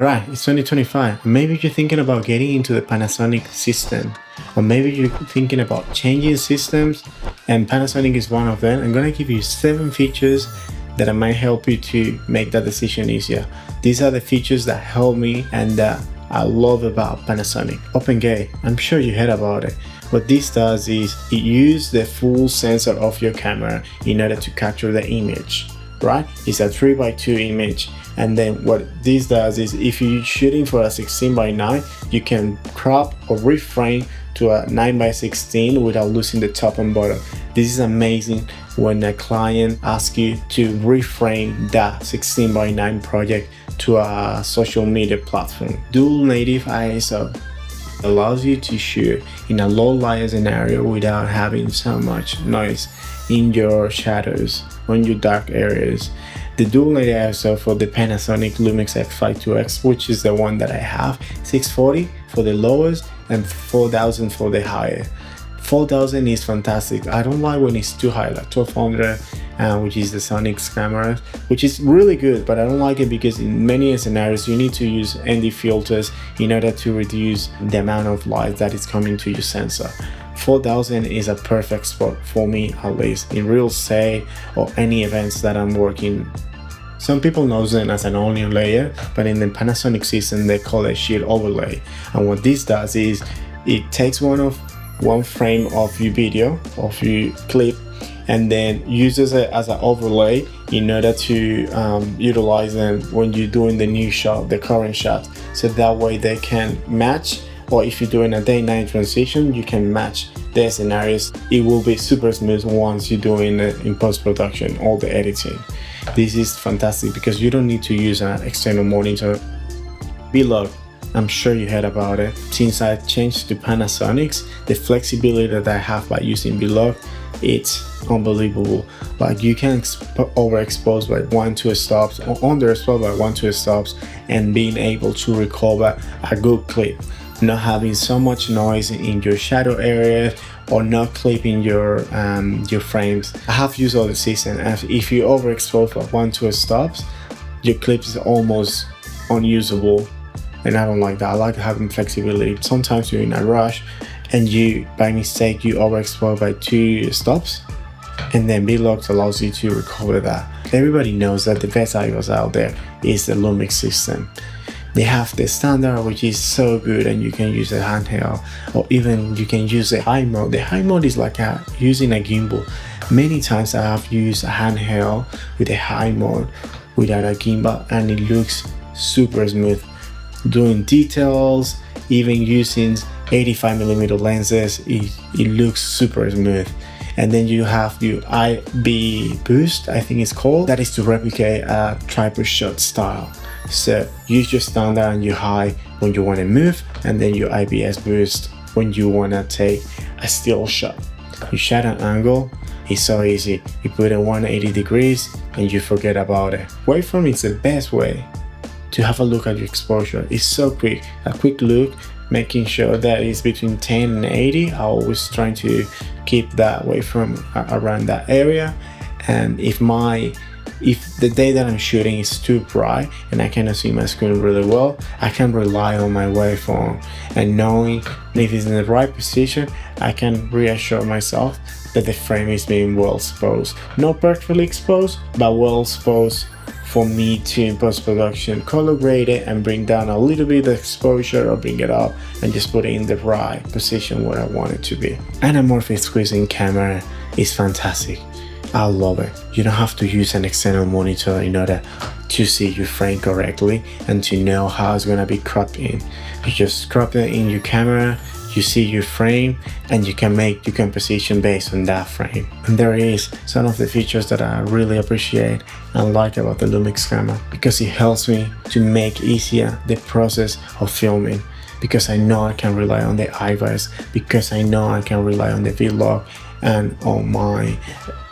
Right, it's 2025. Maybe you're thinking about getting into the Panasonic system, or maybe you're thinking about changing systems, and Panasonic is one of them. I'm gonna give you 7 features that might help you to make that decision easier. These are the features that help me and that I love about Panasonic. OpenGate, I'm sure you heard about it. What this does is it uses the full sensor of your camera in order to capture the image, right? It's a 3x2 image. And then what this does is if you're shooting for a 16:9, you can crop or reframe to a 9:16 without losing the top and bottom. This is amazing when a client asks you to reframe that 16:9 project to a social media platform. Dual native ISO allows you to shoot in a low light scenario without having so much noise in your shadows or in your dark areas. The dual native ISO for the Panasonic Lumix X5 which is the one that I have, 640 for the lowest and 4000 for the higher. 4000 is fantastic. I don't like when it's too high, like 1200, which is the Sonic's camera, which is really good, but I don't like it because in many scenarios you need to use ND filters in order to reduce the amount of light that is coming to your sensor. 4000 is a perfect spot for me, at least in real estate or any events that I'm working. Some people know them as an onion layer, but in the Panasonic system they call it shield overlay. And what this does is it takes one frame of your video, of your clip, and then uses it as an overlay in order to utilize them when you're doing the new shot, the current shot. So that way they can match, or if you're doing a day-night transition, you can match their scenarios. It will be super smooth once you're doing it in post-production, all the editing. This is fantastic because you don't need to use an external monitor. Vlog, I'm sure you heard about it. Since I changed to Panasonic's, the flexibility that I have by using Vlog, it's unbelievable. Like you can overexpose by 1-2 stops or underexpose by 1-2 stops and being able to recover a good clip, not having so much noise in your shadow area or not clipping your frames. I have used all the system, and if you overexpose for 1-2 stops, your clip is almost unusable, and I don't like that. I like having flexibility. Sometimes you're in a rush and you by mistake you overexpose by 2 stops, and then Vlog allows you to recover that. Everybody knows that the best ISO out there is the Lumix system. They have the standard, which is so good, and you can use a handheld, or even you can use the high mode. The high mode is like using a gimbal. Many times I have used a handheld with a high mode without a gimbal, and it looks super smooth. Doing details, even using 85mm lenses, it looks super smooth. And then you have your IB boost, I think it's called. That is to replicate a tripod shot style. So use your standard and your high when you want to move, and then your IBS boost when you want to take a still shot. You shot an angle, it's so easy. You put it 180 degrees and you forget about it. Waveform is the best way to have a look at your exposure. It's so quick. A quick look, making sure that it's between 10 and 80. I always trying to keep that waveform around that area. And if the day that I'm shooting is too bright and I cannot see my screen really well, I can rely on my waveform, and knowing if it's in the right position, I can reassure myself that the frame is being well exposed. Not perfectly exposed, but well exposed for me to, in post-production, color grade it and bring down a little bit of exposure, or bring it up and just put it in the right position where I want it to be. Anamorphic squeezing camera is fantastic. I love it. You don't have to use an external monitor in order to see your frame correctly and to know how it's gonna be cropped in. You just crop it in your camera, you see your frame, and you can make your composition based on that frame. And there is some of the features that I really appreciate and like about the Lumix camera, because it helps me to make easier the process of filming, because I know I can rely on the IVAS, because I know I can rely on the Vlog and on my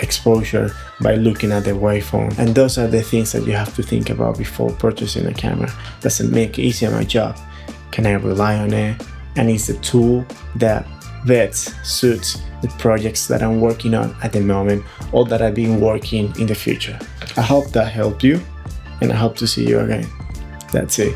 exposure by looking at the waveform. And those are the things that you have to think about before purchasing a camera. Does it make easier my job? Can I rely on it? And it's a tool that suits the projects that I'm working on at the moment, or that I've been working in the future. I hope that helped you, and I hope to see you again. That's it.